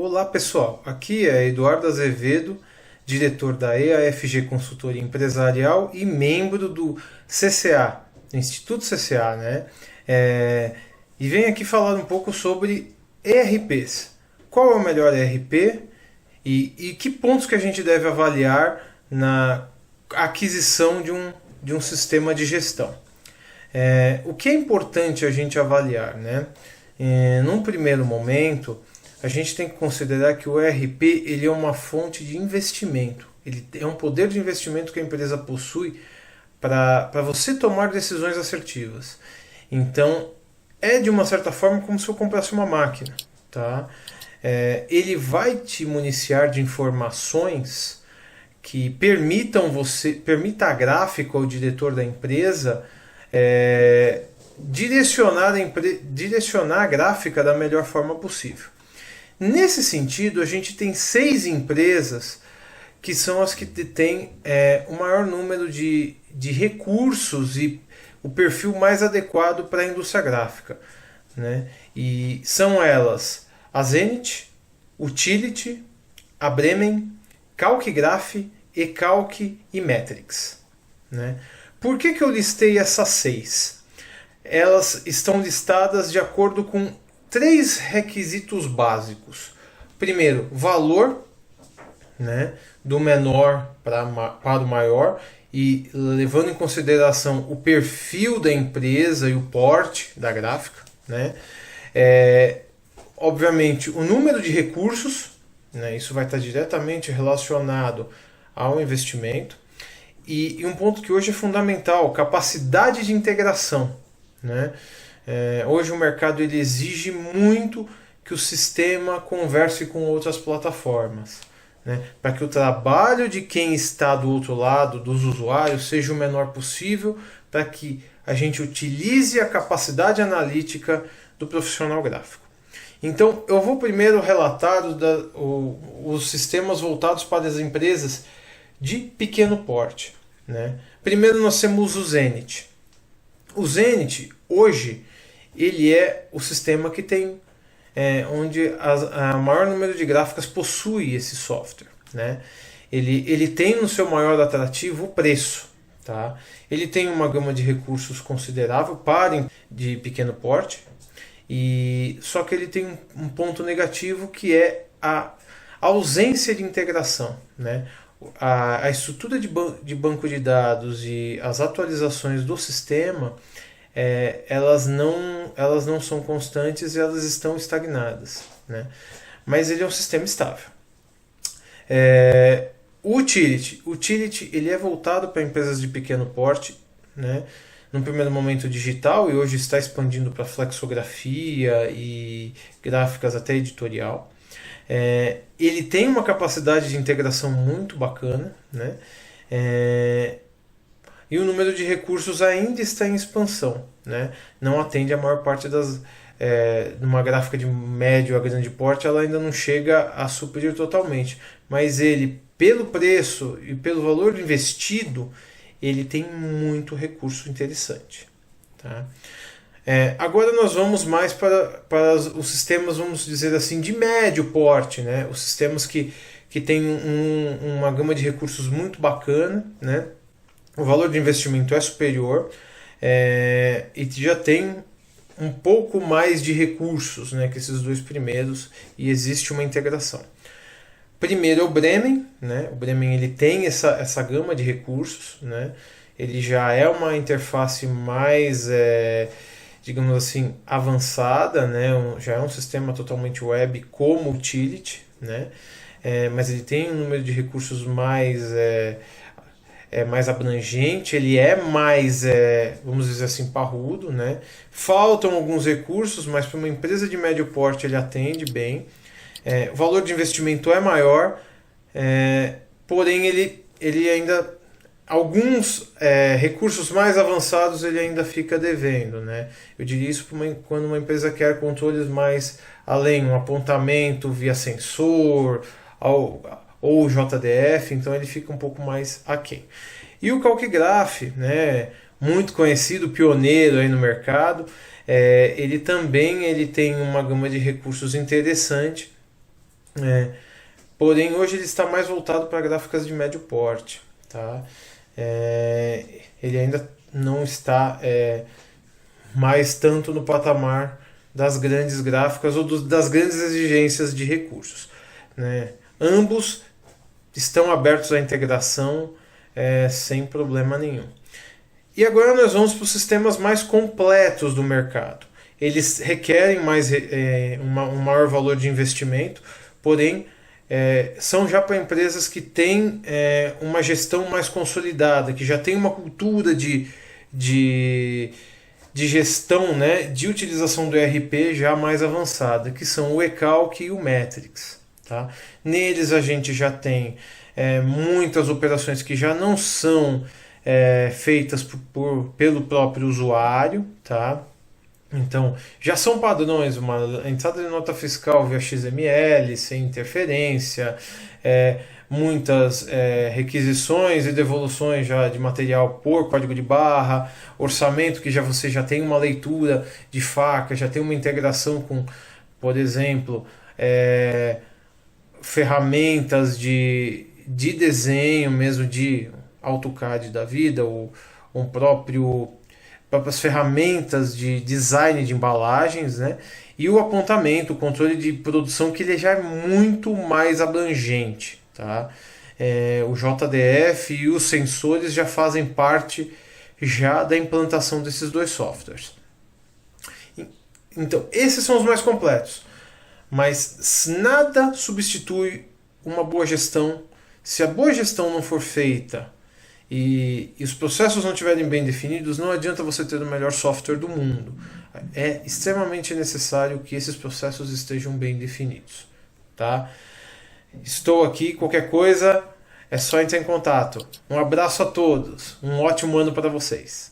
Olá pessoal, aqui é Eduardo Azevedo, diretor da EAFG Consultoria Empresarial e membro do CCA, do Instituto CCA, né? E venho aqui falar um pouco sobre ERPs. Qual é o melhor ERP e que pontos que a gente deve avaliar na aquisição de um sistema de gestão. O que é importante a gente avaliar, né? Num primeiro momento, a gente tem que considerar que o ERP ele é uma fonte de investimento. Ele é um poder de investimento que a empresa possui para você tomar decisões assertivas. Então, é de uma certa forma como se eu comprasse uma máquina. Tá? Ele vai te municiar de informações que permita a gráfica ou o diretor da empresa direcionar a gráfica da melhor forma possível. Nesse sentido, a gente tem 6 empresas que são as que têm o maior número de recursos e o perfil mais adequado para a indústria gráfica. Né? E são elas a Zenith, Utility, a Bremen, Calcgraph, eCalc e Metrics. Né? Por que eu listei essas 6? Elas estão listadas de acordo com 3 requisitos básicos. Primeiro, valor, né, do menor para o maior, e levando em consideração o perfil da empresa e o porte da gráfica. Né? Obviamente, o número de recursos, né, isso vai estar diretamente relacionado ao investimento. E um ponto que hoje é fundamental, capacidade de integração. Né? Hoje o mercado ele exige muito que o sistema converse com outras plataformas, né? Para que o trabalho de quem está do outro lado, dos usuários, seja o menor possível, para que a gente utilize a capacidade analítica do profissional gráfico. Então eu vou primeiro relatar os sistemas voltados para as empresas de pequeno porte. Né? Primeiro nós temos o Zenith. O Zenith, hoje, ele é o sistema que tem, onde a maior número de gráficas possui esse software. Né? Ele tem no seu maior atrativo o preço. Tá? Ele tem uma gama de recursos considerável de pequeno porte, só que ele tem um ponto negativo que é a ausência de integração. Né? A estrutura de banco de dados e as atualizações do sistema elas não são constantes e elas estão estagnadas. Né? Mas ele é um sistema estável. O Utility ele é voltado para empresas de pequeno porte, né? No primeiro momento digital, e hoje está expandindo para flexografia e gráficas até editorial. Ele tem uma capacidade de integração muito bacana, né? E o número de recursos ainda está em expansão. Né? Não atende a maior parte numa gráfica de médio a grande porte, ela ainda não chega a suprir totalmente. Mas ele, pelo preço e pelo valor investido, ele tem muito recurso interessante. Tá? Agora nós vamos mais para os sistemas, vamos dizer assim, de médio porte. Né? Os sistemas que têm uma gama de recursos muito bacana, né? O valor de investimento é superior e já tem um pouco mais de recursos, né, que esses 2 primeiros, e existe uma integração. Primeiro é o Bremen. Né? O Bremen ele tem essa gama de recursos. Né? Ele já é uma interface mais, digamos assim, avançada. Né? Já é um sistema totalmente web como Utility. Né? Mas ele tem um número de recursos mais abrangente, ele é mais, vamos dizer assim, parrudo. Né? Faltam alguns recursos, mas para uma empresa de médio porte ele atende bem. O valor de investimento é maior, porém ele ainda, alguns recursos mais avançados ele ainda fica devendo. Né? Eu diria isso quando uma empresa quer controles mais além, um apontamento via sensor, ou JDF, então ele fica um pouco mais aquém. E o Calcgraph, né, muito conhecido, pioneiro aí no mercado, ele também tem uma gama de recursos interessante, É, porém, hoje ele está mais voltado para gráficas de médio porte. Tá? Ele ainda não está mais tanto no patamar das grandes gráficas ou das grandes exigências de recursos. Né? Ambos estão abertos à integração sem problema nenhum. E agora nós vamos para os sistemas mais completos do mercado. Eles requerem um maior valor de investimento, porém são já para empresas que têm uma gestão mais consolidada, que já tem uma cultura de gestão, né, de utilização do ERP já mais avançada, que são o eCalc e o Metrics. Tá? Neles a gente já tem muitas operações que já não são feitas pelo próprio usuário, tá? Então, já são padrões, uma entrada de nota fiscal via XML, sem interferência, muitas requisições e devoluções já de material por código de barra, orçamento que você já tem uma leitura de faca, já tem uma integração com, por exemplo, ferramentas de desenho mesmo, de AutoCAD da vida, ou próprias ferramentas de design de embalagens, né? E o apontamento, o controle de produção, que ele já é muito mais abrangente. Tá? O JDF e os sensores já fazem parte já da implantação desses dois softwares. Então, esses são os mais completos. Mas nada substitui uma boa gestão. Se a boa gestão não for feita e os processos não estiverem bem definidos, não adianta você ter o melhor software do mundo. É extremamente necessário que esses processos estejam bem definidos. Tá? Estou aqui, qualquer coisa é só entrar em contato. Um abraço a todos, um ótimo ano para vocês.